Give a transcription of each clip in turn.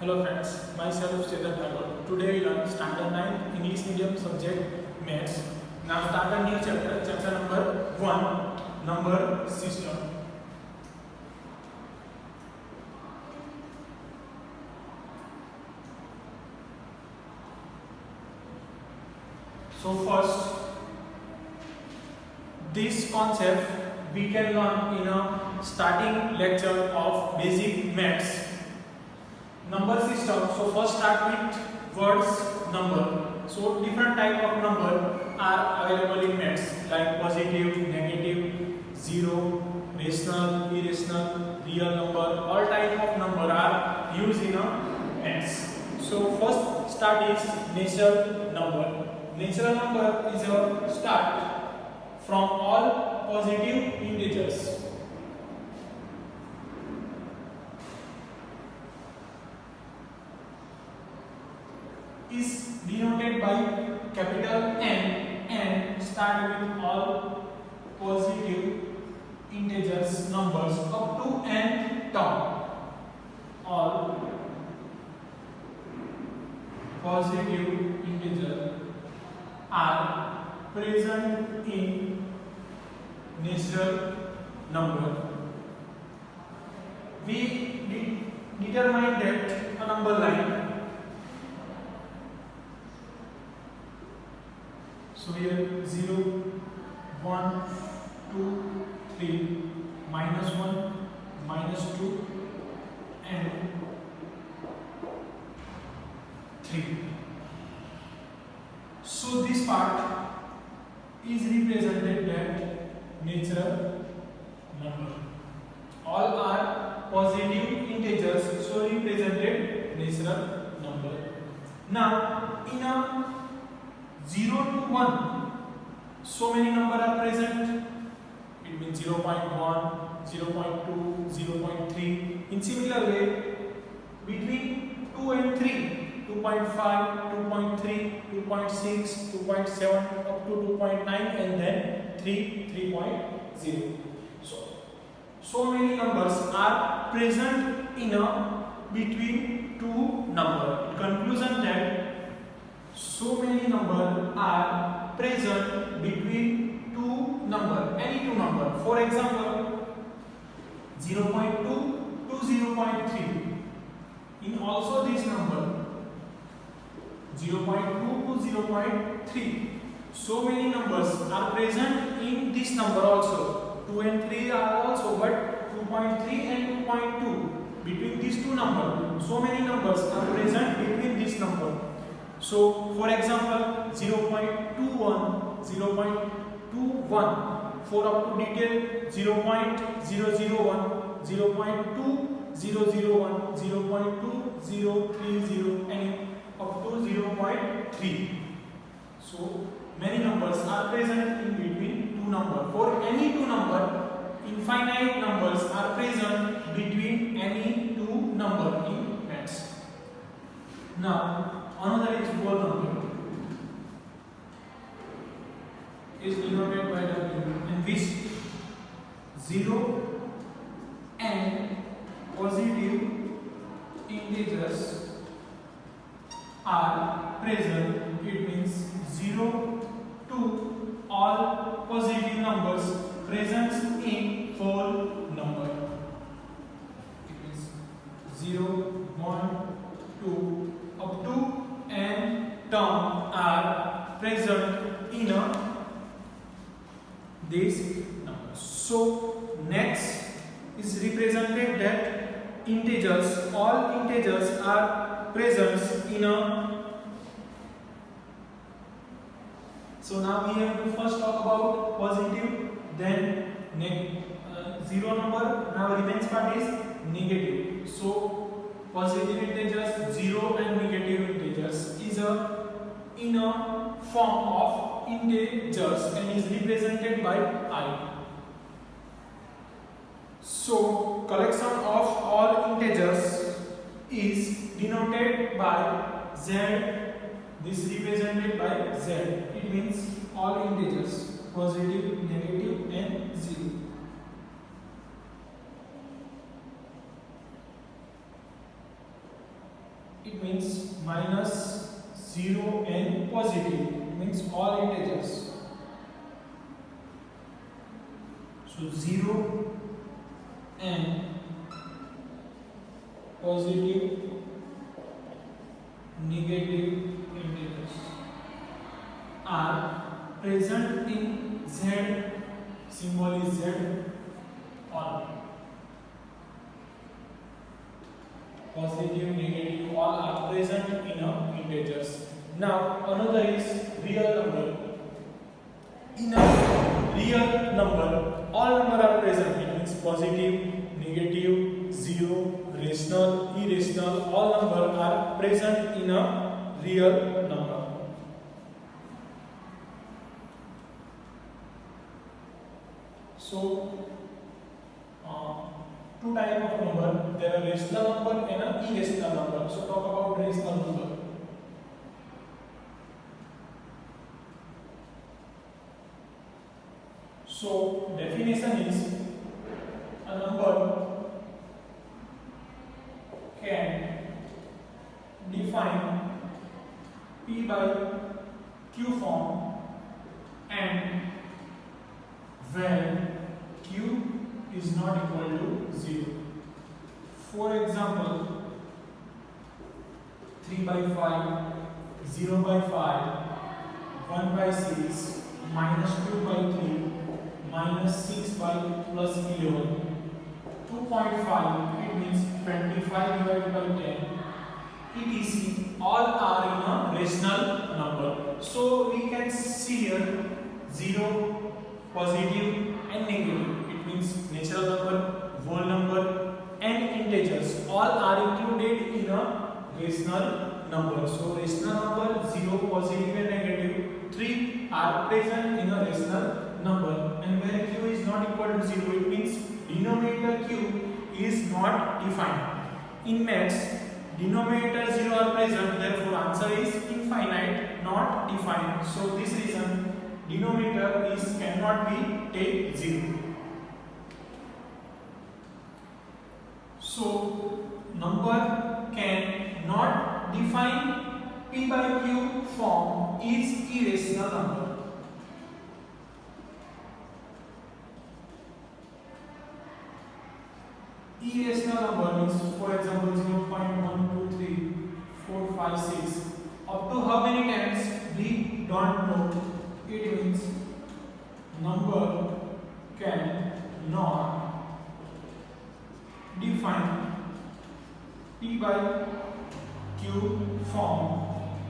Hello friends, myself Chetan Thakur. Today we learn Standard 9 English Medium subject Maths. Now start a new chapter, chapter number 1, Number System. So first, this concept we can learn in a starting lecture of basic maths. Number system. So first start with words number. So different type of number are available in maths like positive, negative, zero, rational, irrational, real number. All type of number are used in a maths. So first start is natural number. Natural number is a start from all positive integers. Is denoted by capital N and start with all positive integers numbers up to n term. All positive integers are present in natural number. We determine that a number line. So here 0, 1, 2, 3, -1, -2 and 3. So this part is represented that natural number. All are positive integers, so represented natural number. Now in a 0 to 1, so many number are present. It means 0.1, 0.2, 0.3. In similar way, between 2 and 3, 2.5, 2.3, 2.6, 2.7 up to 2.9 and then 3, 3.0. So many numbers are present in a between two number. Conclusion that so many numbers are present between two number, any two number. For example, 0.2 to 0.3. In also this number, 0.2 to 0.3. So many numbers are present in this number also. 2 and 3 are also, but 2.3 and 2.2. Between these two numbers, so many numbers are present between this number. So, for example, 0.21, 0.21, for up to detail 0.001, 0.2001, 0.2030 and up to 0.3. So, many numbers are present in between two numbers. For any two number, infinite numbers are present between any two number in maths. Now, another is whole number is denoted by W, in which 0 and positive integers are present. It means 0 to all positive numbers present in whole number. It means 0, 1, 2 up to n term are present in this number. So next is represented that integers, all integers are present in a. So now we have to first talk about positive, then zero number. Now remains part is negative. So positive integers, 0 and negative integers is in a form of integers and is represented by I. So collection of all integers is denoted by Z. This represented by Z. It means all integers, positive, negative and 0. it means minus 0 and positive, it means all integers. So 0 and positive, negative integers are present in Z, symbol is Z, all. Positive, negative, all are present in integers. Now another is real number. In a real number, all number are present. It means positive, negative, zero, rational, irrational, all number are present in a real number. So, two type of number. There are rational number and an irrational number. So talk about rational number. So definition is a number can define P by Q form and when Q is not equal to 0. For example, 3 by 5, 0 by 5, 1 by 6, minus 2 by 3, minus 6 by plus 11, 2.5, it means 25 divided by 10, etc. All are in a rational number. So we can see here 0, positive and negative. It means natural number, whole number and integers. All are included in a rational number. So rational number 0, positive and negative, 3 are present in a rational number. And when Q is not equal to 0, it means denominator Q is not defined. In maths, denominator 0 are present, therefore answer is infinite, not defined. So this reason denominator is cannot be take 0. So number can not define P by Q form is irrational number. Irrational number means, for example, 0 0.1, 2, 3, 4, 5, 6. Up to how many times we don't know. It means number can not define P by Q form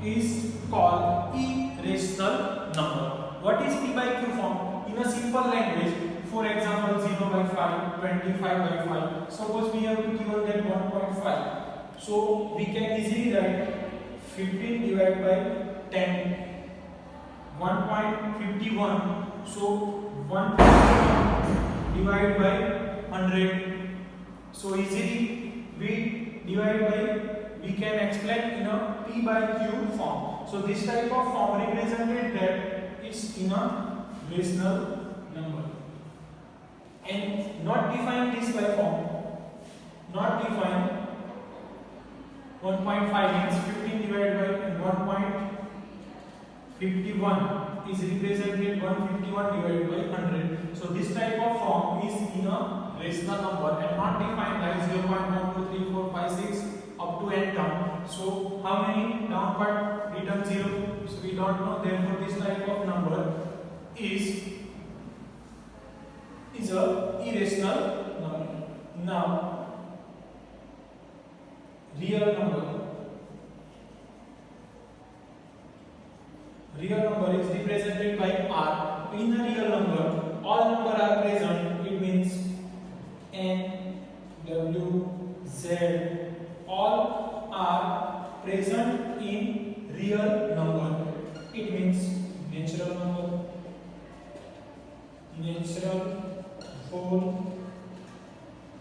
is called irrational number. What is P by Q form? In a simple language, for example, 0 by 5, 25 by 5. Suppose we have to given that 1.5. So we can easily write 15 divided by 10. 1.51. So 1 divided by 100. So easily we divide by, we can explain in a P by Q form. So this type of form represented that is in a rational number. And not define this by form. Not define 1.5 means 15 divided by 1.51 is represented 151 divided by 100. So this type of form is in a rational number and not defined like 0.1, 2, 3, 4, 5, 6 up to n term. So how many down part return 0? So we don't know. Therefore this type of number is a irrational number. Now real number. Real number is represented by R. In a real number, all number are present. It means N, W, Z, all are present in real number. It means natural number, natural, whole,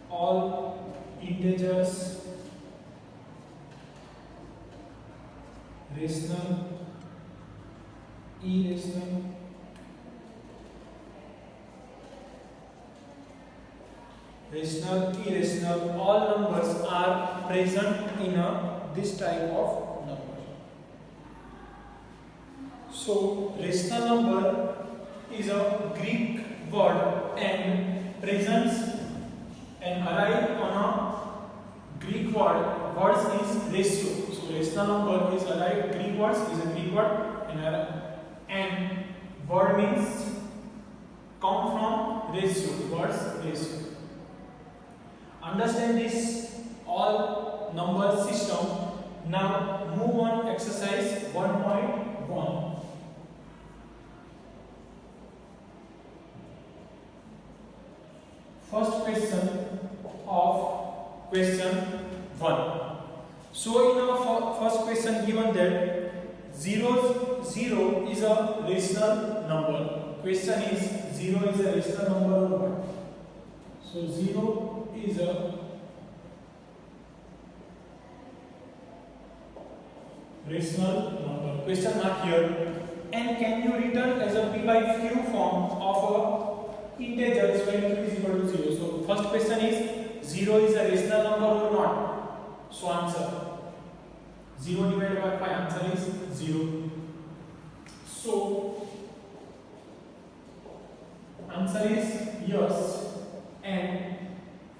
all integers, rational, irrational, rational, irrational, all numbers are present in this type of number. So rational number is a Greek word and presents and arrive on a Greek word. Words is ratio. So rational number is arrived. Greek words is a Greek word and word means come from ratio. Words ratio. Understand this all number system. Now move on exercise 1.1. First question of question 1. So in our first question given that 0 is a rational number. Question is 0 is a rational number or what? So 0 is a rational number. Question mark here. And can you return as a p by q form of a integers when q is equal to 0? So first question is 0 is a rational number or not? So answer 0 divided by 5. Answer is 0. So answer is yes. And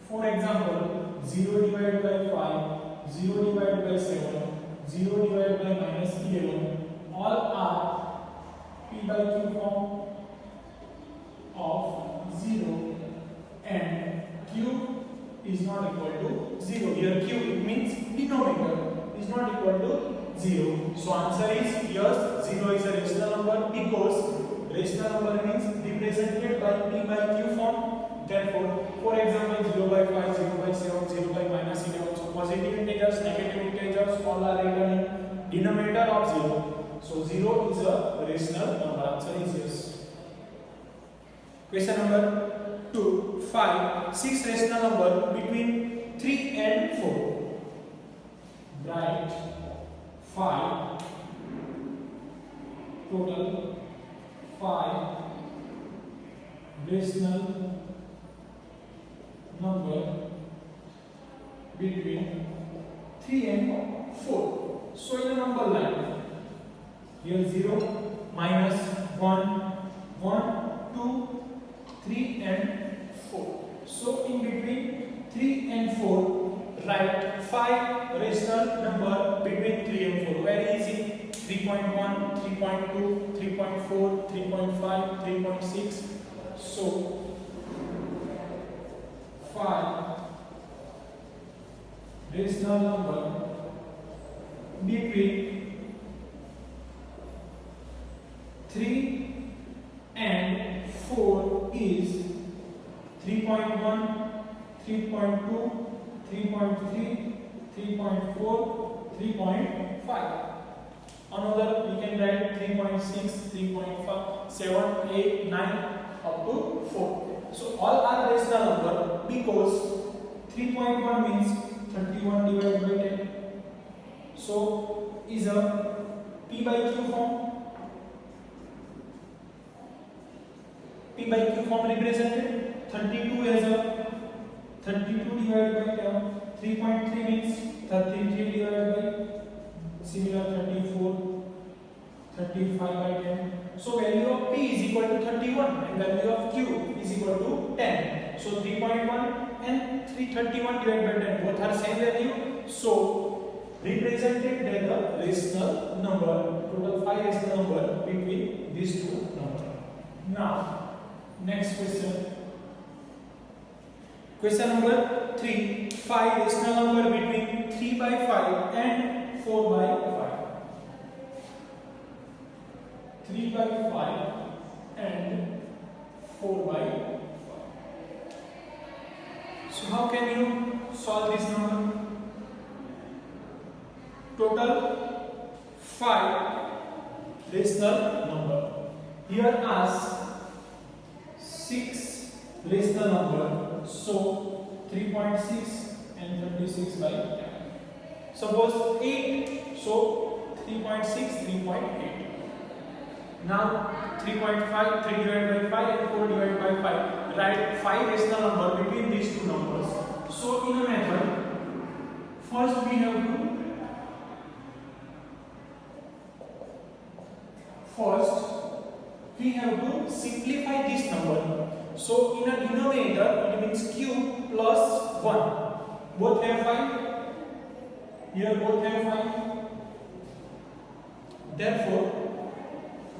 for example, 0 divided by 5, 0 divided by 7, 0 divided by minus 11, all are p by q form of 0 and q is not equal to 0. Here q it means denominator is not equal to 0. So answer is yes, 0 is a rational number because rational number means represented by p by q form. Therefore, for example, 0 by 5, 0 by 7, 0 by minus 11. So positive integers, negative integers, all are written in denominator of 0. So 0 is a rational number. Answer is yes. Question number 2. 5, 6 rational number between 3 and 4. Write 5 total 5 rational number between 3 and 4. So in a number line, here 0, minus 1, 1, 2, 3 and 4. So in between 3 and 4, write 5 rational number between 3 and 4. Very easy. 3.1, 3.2, 3.4, 3.5, 3.6. So 5 rational number between 3 and 4 is 3.1, 3.2, 3.3, 3.4, 3.5. Another we can write 3.6, 3.5, 7, 8, 9 up to 4. So all are rational number because 3.1 means 31 divided by 10. So is a p by q form. P by q form represented. 32 as a 32 divided by 10. 3.3 means 33 divided by similar 34, 35 by 10. So value of p is equal to 31 and value of q is equal to 10. So 3.1 and 331 divided by 10 both are same value. So represented as the rational number, total 5 rational number between these two numbers. Now next question. Question number 3. 5 rational number between 3 by 5 and 4 by 5. 3 by 5 and 4 by 5. So how can you solve this number? Total 5 rational number. Here ask 6 rational number. So 3.6 and 36 by 10. Suppose 8. So 3.6, 3.8. Now 3.5, 3 divided by 5 and 4 divided by 5. Write 5 rational number between these two numbers. So in a method, first we have to simplify this number. So in a denominator, it means q plus 1. Both have 5. Here both have 5. Therefore,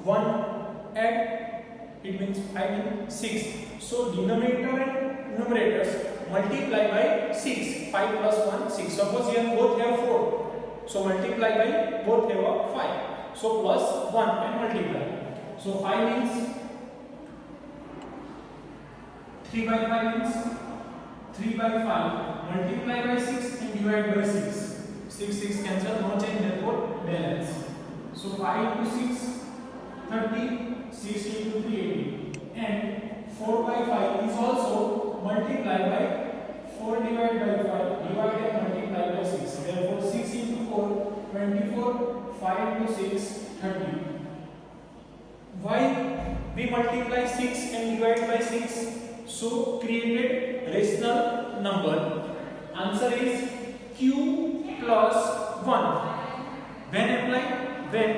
1 add, it means 5 and 6. So denominator and numerators multiply by 6. 5 plus 1, 6. Suppose here both have 4. So multiply by both have a 5. So plus 1 and multiply. So 5 means 3 by 5 means 3 by 5 multiply by 6 and divide by 6. 6 cancel, no change, therefore balance. So 5 into 6, 30, 6 into 3, 80. And 4 by 5 is also multiplied by 4 divided by 5, divide and multiply by 6. Therefore 6 into 4, 24, 5 into 6, 30. Why we multiply 6 and divide by 6? So created rational number. Answer is q plus 1. When applied? When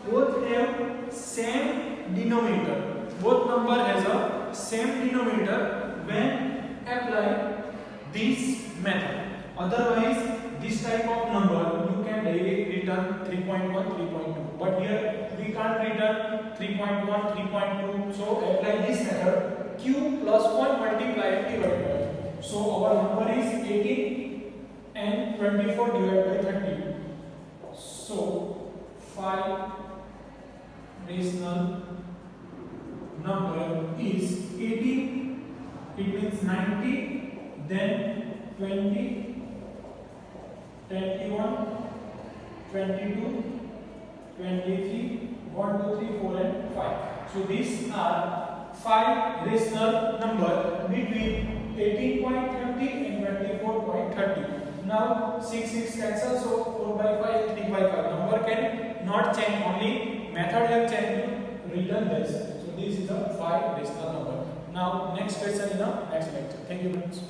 both have same denominator. Both number has a same denominator when apply this method. Otherwise, this type of number you can directly return 3.1, 3.2. But here we can't return 3.1, 3.2. So apply this method, q plus 1 multiply and divide by. So our number is 18 and 24 divided by 30. So 5 rational number is 18. It means 90, then 20, 21, 22, 23, 1, 2, 3, 4 and 5. So these are 5 rational number between 18.30 and 24.30. Now 6 cancel, so 4 by 5, 3 by 5. Number can not change, only method have changed. Return this. So this is a 5 rational number. Now next question in the next lecture. Thank you friends.